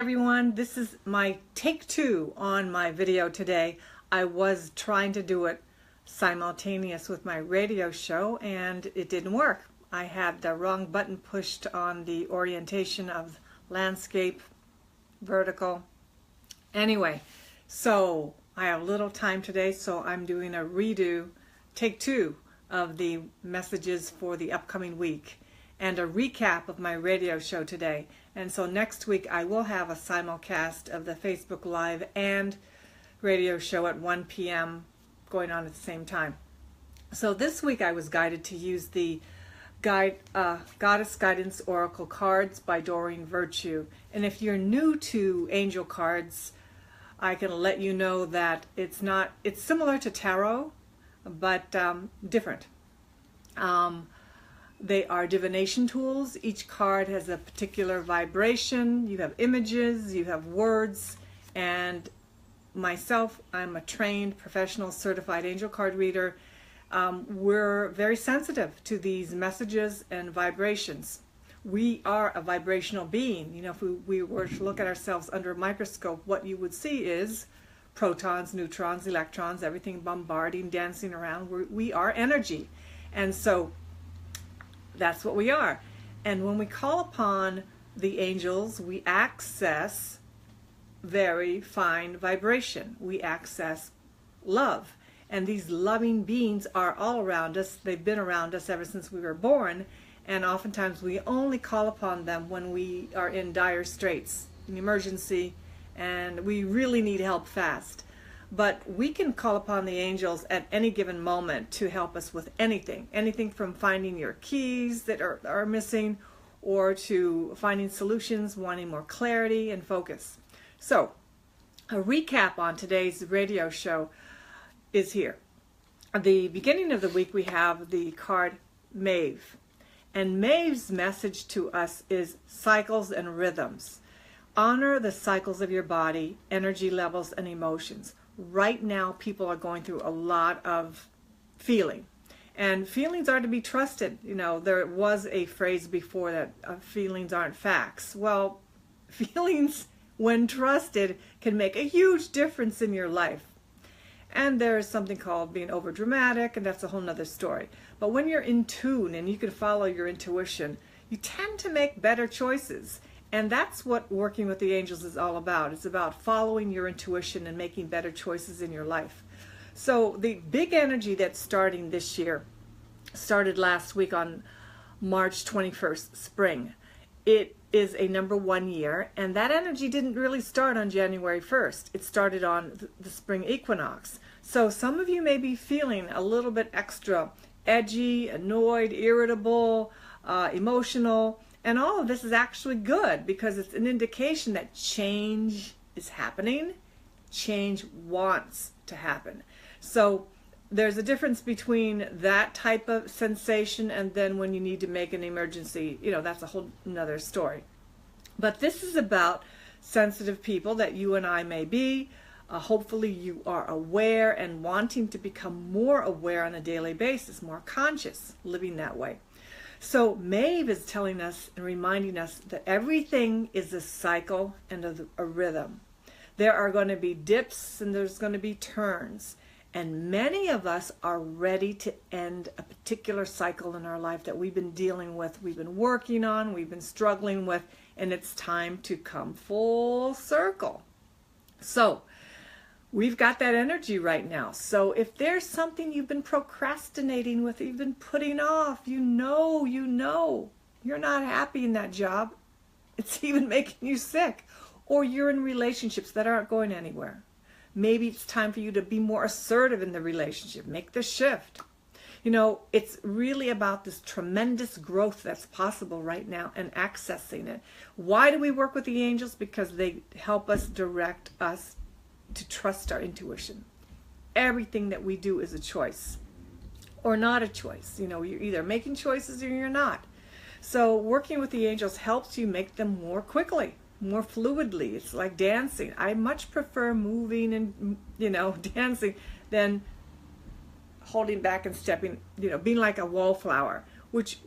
Everyone, this is my take two on my video today. I was trying to do it simultaneous with my radio show and it didn't work. I had the wrong button pushed on the orientation of landscape, vertical. Anyway, so I have little time today, so I'm doing a redo, take two of the messages for the upcoming week and a recap of my radio show today. And so next week I will have a simulcast of the Facebook Live and radio show at 1 p.m. going on at the same time. So this week I was guided to use the Goddess Guidance Oracle cards by Doreen Virtue. And if you're new to angel cards, I can let you know that it's similar to tarot, but different. They are divination tools. Each card has a particular vibration. You have images, you have words, and myself, I'm a trained professional certified angel card reader. We're very sensitive to these messages and vibrations. We are a vibrational being. You know, if we were to look at ourselves under a microscope, what you would see is protons, neutrons, electrons, everything bombarding, dancing around. We are energy. And so that's what we are. And when we call upon the angels, we access very fine vibration. We access love. And these loving beings are all around us. They've been around us ever since we were born. And oftentimes we only call upon them when we are in dire straits, an emergency, and we really need help fast. But we can call upon the angels at any given moment to help us with anything from finding your keys that are missing, or to finding solutions, wanting more clarity and focus. So a recap on today's radio show is here. At the beginning of the week we have the card Maeve, and Maeve's message to us is cycles and rhythms. Honor the cycles of your body, energy levels, and emotions. Right now, people are going through a lot of feeling, and feelings are to be trusted. You know, there was a phrase before that feelings aren't facts. Well, feelings, when trusted, can make a huge difference in your life. And there's something called being overdramatic, and that's a whole nother story. But when you're in tune and you can follow your intuition, you tend to make better choices. And that's what working with the angels is all about. It's about following your intuition and making better choices in your life. So the big energy that's starting this year started last week on March 21st, spring. It is a number 1 year, and that energy didn't really start on January 1st. It started on the spring equinox. So some of you may be feeling a little bit extra edgy, annoyed, irritable, emotional. And all of this is actually good, because it's an indication that change is happening. Change wants to happen. So there's a difference between that type of sensation and then when you need to make an emergency, you know, that's a whole nother story. But this is about sensitive people that you and I may be. Hopefully you are aware and wanting to become more aware on a daily basis, more conscious, living that way. So Maeve is telling us and reminding us that everything is a cycle and a rhythm. There are going to be dips and there's going to be turns. And many of us are ready to end a particular cycle in our life that we've been dealing with, we've been working on, we've been struggling with, and it's time to come full circle. So we've got that energy right now. So if there's something you've been procrastinating with, you've been putting off, you know, you're not happy in that job, it's even making you sick, or you're in relationships that aren't going anywhere. Maybe it's time for you to be more assertive in the relationship, make the shift. You know, it's really about this tremendous growth that's possible right now and accessing it. Why do we work with the angels? Because they help us, direct us to trust our intuition. Everything that we do is a choice or not a choice. You know, you're either making choices or you're not. So working with the angels helps you make them more quickly, more fluidly. It's like dancing. I much prefer moving and, you know, dancing than holding back and stepping, you know, being like a wallflower, which,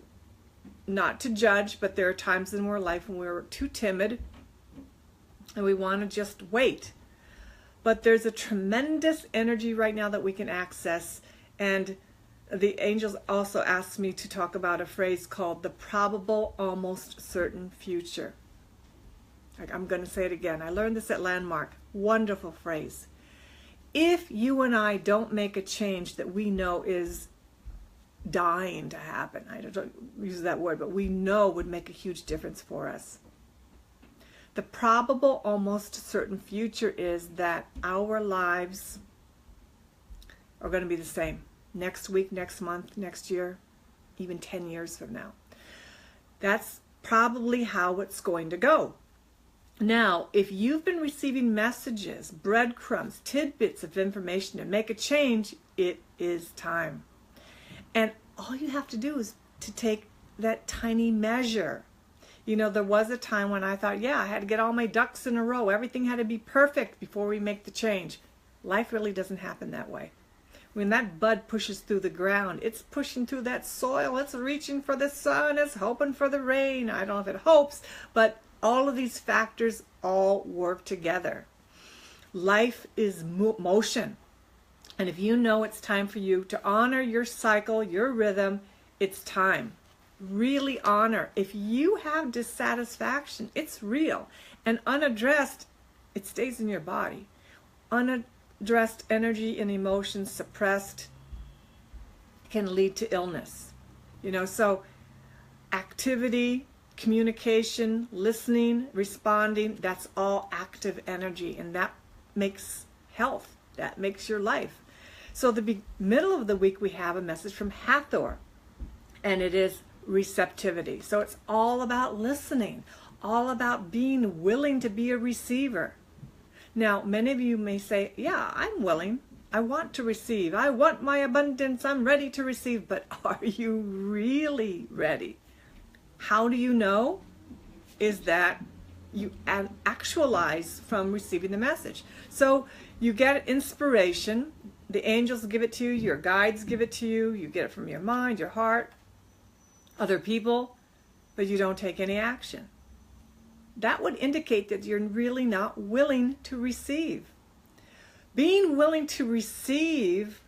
not to judge, but there are times in our life when we're too timid, and we want to just wait. But there's a tremendous energy right now that we can access, and the angels also asked me to talk about a phrase called the probable, almost certain future. I'm going to say it again. I learned this at Landmark. Wonderful phrase. If you and I don't make a change that we know is dying to happen, I don't use that word, but we know would make a huge difference for us. The probable, almost certain future is that our lives are going to be the same next week, next month, next year, even 10 years from now. That's probably how it's going to go. Now, if you've been receiving messages, breadcrumbs, tidbits of information to make a change, it is time. And all you have to do is to take that tiny measure. You know, there was a time when I thought, yeah, I had to get all my ducks in a row. Everything had to be perfect before we make the change. Life really doesn't happen that way. When that bud pushes through the ground, it's pushing through that soil. It's reaching for the sun. It's hoping for the rain. I don't know if it hopes, but all of these factors all work together. Life is motion. And if you know it's time for you to honor your cycle, your rhythm, it's time. Really honor. If you have dissatisfaction, it's real. And unaddressed, it stays in your body. Unaddressed energy and emotions suppressed can lead to illness. You know, so activity, communication, listening, responding, that's all active energy, and that makes health. That makes your life. So the middle of the week we have a message from Hathor, and it is receptivity. So it's all about listening, all about being willing to be a receiver. Now, many of you may say, yeah, I'm willing. I want to receive. I want my abundance. I'm ready to receive. But are you really ready? How do you know? Is that you actualize from receiving the message. So you get inspiration. The angels give it to you. Your guides give it to you. You get it from your mind, your heart, other people, but you don't take any action. That would indicate that you're really not willing to receive. Being willing to receive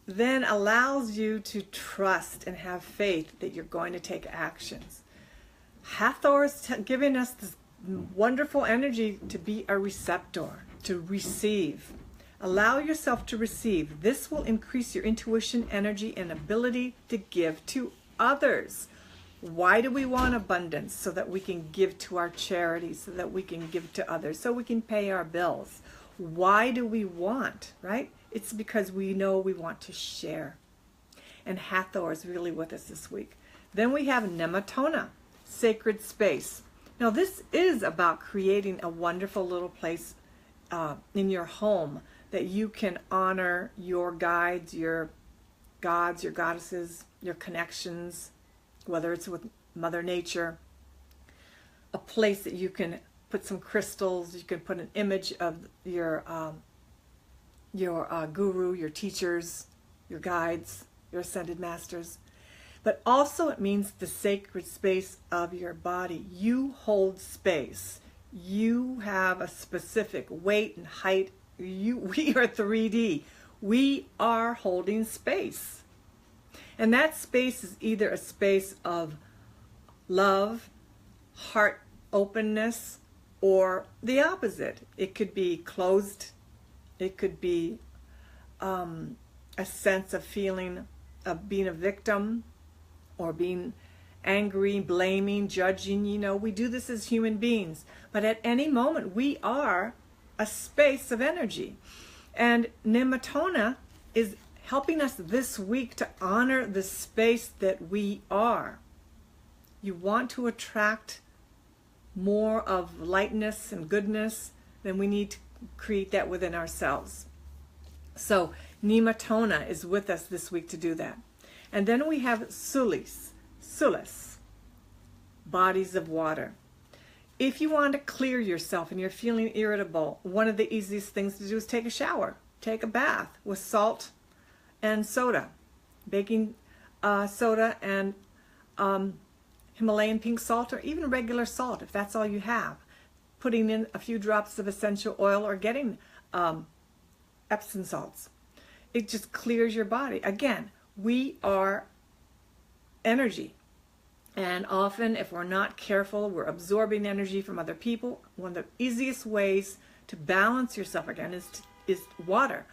then allows you to trust and have faith that you're going to take actions. Hathor is giving us this wonderful energy to be a receptor, to receive. Allow yourself to receive. This will increase your intuition, energy, and ability to give to others. Why do we want abundance? So that we can give to our charities, so that we can give to others, so we can pay our bills. Why do we want, right? It's because we know we want to share. And Hathor is really with us this week. Then we have Nematona, sacred space. Now this is about creating a wonderful little place in your home that you can honor your guides, your gods, your goddesses, your connections, whether it's with Mother Nature. A place that you can put some crystals, you can put an image of your guru, your teachers, your guides, your ascended masters. But also it means the sacred space of your body. You hold space. You have a specific weight and height. We are 3D. We are holding space. And that space is either a space of love, heart openness, or the opposite. It could be closed. It could be a sense of feeling of being a victim or being angry, blaming, judging. You know, we do this as human beings. But at any moment, we are a space of energy. And Nematona is helping us this week to honor the space that we are. You want to attract more of lightness and goodness, then we need to create that within ourselves. So Nematona is with us this week to do that. And then we have Sulis, bodies of water. If you want to clear yourself and you're feeling irritable, one of the easiest things to do is take a shower, take a bath with salt and soda, baking soda and Himalayan pink salt, or even regular salt if that's all you have. putting in a few drops of essential oil or getting Epsom salts. It just clears your body. Again, we are energy. And often, if we're not careful, we're absorbing energy from other people. One of the easiest ways to balance yourself again is water.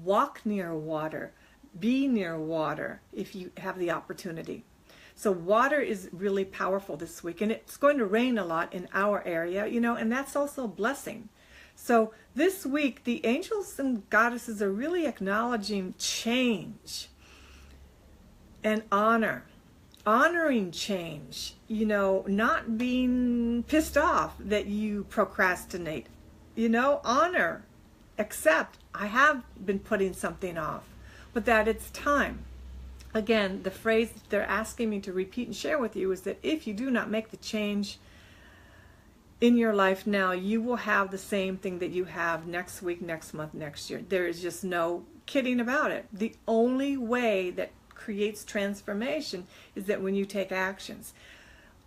Walk near water. Be near water if you have the opportunity. So water is really powerful this week, and it's going to rain a lot in our area, and that's also a blessing. So this week, the angels and goddesses are really acknowledging change and honoring change, not being pissed off that you procrastinate, honor, accept, I have been putting something off, but that it's time. Again, the phrase that they're asking me to repeat and share with you is that if you do not make the change in your life now, you will have the same thing that you have next week, next month, next year. There is just no kidding about it. The only way that creates transformation is that when you take actions.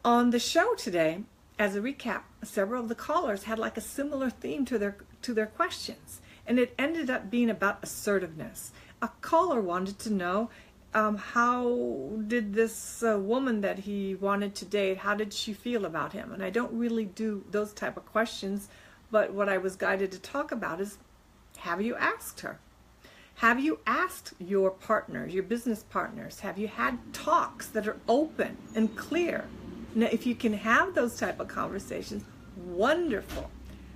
On the show today, as a recap, several of the callers had like a similar theme to their questions, and it ended up being about assertiveness. A caller wanted to know how did this woman that he wanted to date, how did she feel about him? And I don't really do those type of questions, but what I was guided to talk about is, have you asked her? Have you asked your partners, your business partners? Have you had talks that are open and clear? Now, if you can have those type of conversations, wonderful.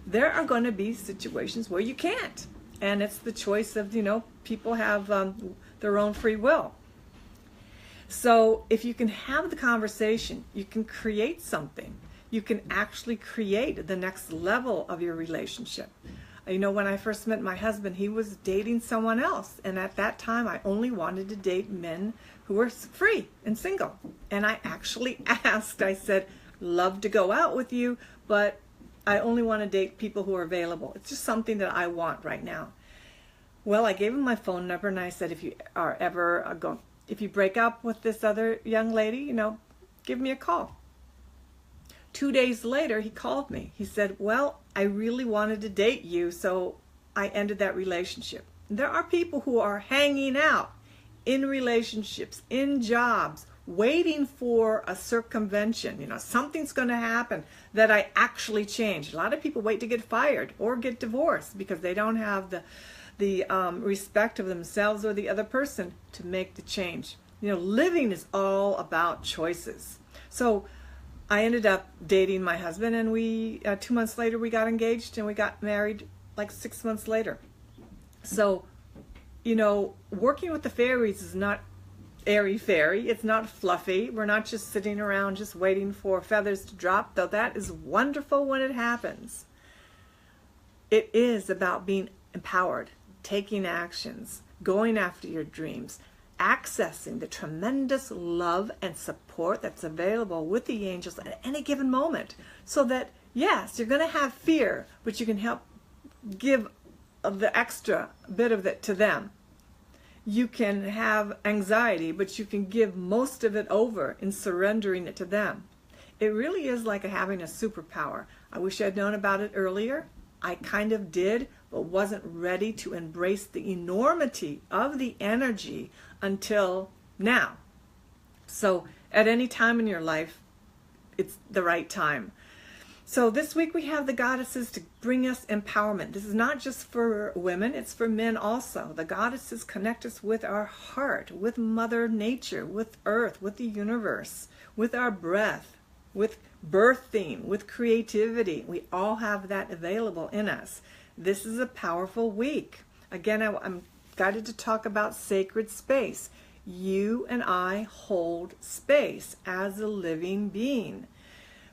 There are going to be situations where you can't. And it's the choice of, people have their own free will. So if you can have the conversation, you can create something. You can actually create the next level of your relationship. When I first met my husband, he was dating someone else. And at that time, I only wanted to date men who were free and single. And I actually asked, I said, love to go out with you, but I only want to date people who are available. It's just something that I want right now. Well, I gave him my phone number, and I said, if you are ever if you break up with this other young lady, give me a call. 2 days later, he called me. He said, well, I really wanted to date you, so I ended that relationship. There are people who are hanging out in relationships, in jobs, waiting for a circumvention. Something's going to happen that I actually change. A lot of people wait to get fired or get divorced because they don't have the respect of themselves or the other person to make the change. Living is all about choices. So I ended up dating my husband, and we 2 months later we got engaged, and we got married like 6 months later. So, working with the fairies is not airy-fairy. It's not fluffy. We're not just sitting around just waiting for feathers to drop, though that is wonderful when it happens. It is about being empowered, taking actions, going after your dreams, accessing the tremendous love and support that's available with the angels at any given moment. So that, yes, you're going to have fear, but you can help give the extra bit of it to them. You can have anxiety, but you can give most of it over in surrendering it to them. It really is like having a superpower. I wish I'd known about it earlier. I kind of did, but wasn't ready to embrace the enormity of the energy until now. So at any time in your life, it's the right time. So this week we have the goddesses to bring us empowerment. This is not just for women, it's for men also. The goddesses connect us with our heart, with Mother Nature, with Earth, with the universe, with our breath, with birthing, with creativity. We all have that available in us. This is a powerful week. Again, I'm guided to talk about sacred space. You and I hold space as a living being.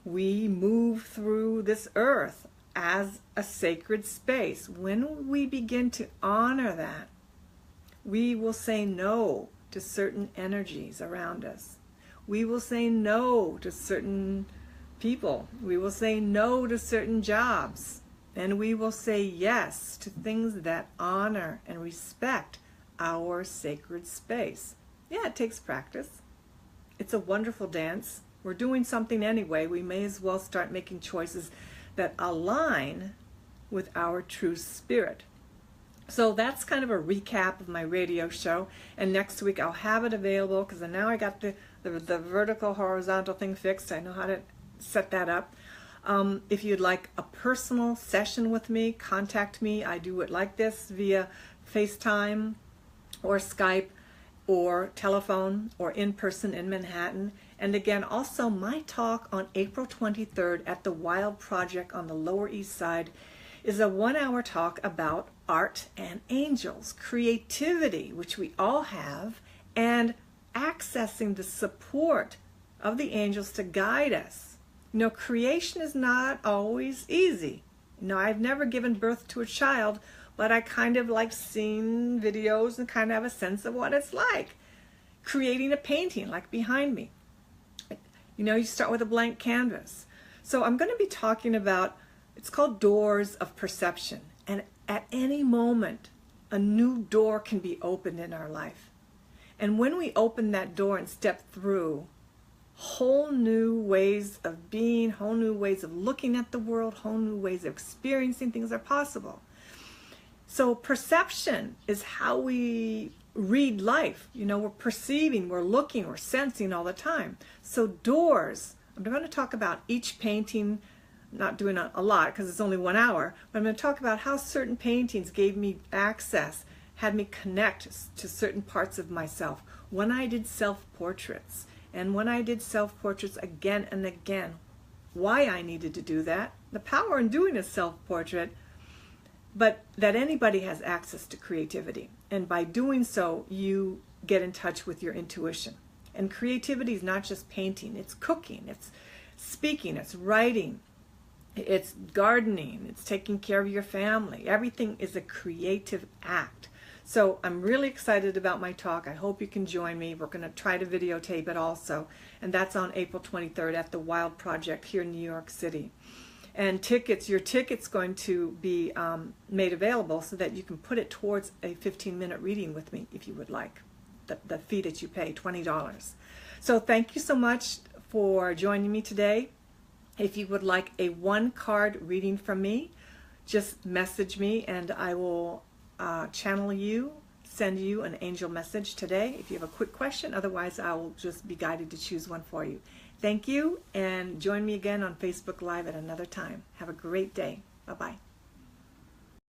We move through this earth as a sacred space. When we begin to honor that, we will say no to certain energies around us. We will say no to certain people. We will say no to certain jobs. And we will say yes to things that honor and respect our sacred space. Yeah, it takes practice. It's a wonderful dance. We're doing something anyway. We may as well start making choices that align with our true spirit. So that's kind of a recap of my radio show, and next week I'll have it available because now I got the vertical horizontal thing fixed. I know how to set that up. If you'd like a personal session with me, contact me. I do it like this via FaceTime or Skype or telephone or in person in Manhattan. And again, also my talk on April 23rd at the Wild Project on the Lower East Side is a 1-hour talk about art and angels, creativity, which we all have, and accessing the support of the angels to guide us. You know, creation is not always easy. You know, I've never given birth to a child, but I kind of like seeing videos and kind of have a sense of what it's like. Creating a painting, like behind me. You know, you start with a blank canvas. So I'm going to be talking about, it's called Doors of Perception. And at any moment, a new door can be opened in our life. And when we open that door and step through, whole new ways of being, whole new ways of looking at the world, whole new ways of experiencing things are possible. So perception is how we read life. You know, we're perceiving, we're looking, we're sensing all the time. So doors, I'm going to talk about each painting, not doing a lot because it's only 1 hour, but I'm going to talk about how certain paintings gave me access, had me connect to certain parts of myself. When I did self-portraits, and when I did self-portraits again and again, why I needed to do that, the power in doing a self-portrait, but that anybody has access to creativity. And by doing so, you get in touch with your intuition. And creativity is not just painting, it's cooking, it's speaking, it's writing, it's gardening, it's taking care of your family. Everything is a creative act. So I'm really excited about my talk. I hope you can join me. We're going to try to videotape it also. And that's on April 23rd at the Wild Project here in New York City. And tickets, your ticket's going to be made available so that you can put it towards a 15-minute reading with me if you would like. The fee that you pay, $20. So thank you so much for joining me today. If you would like a 1-card reading from me, just message me and I will channel you, send you an angel message today if you have a quick question. Otherwise, I will just be guided to choose one for you. Thank you, and join me again on Facebook Live at another time. Have a great day. Bye-bye.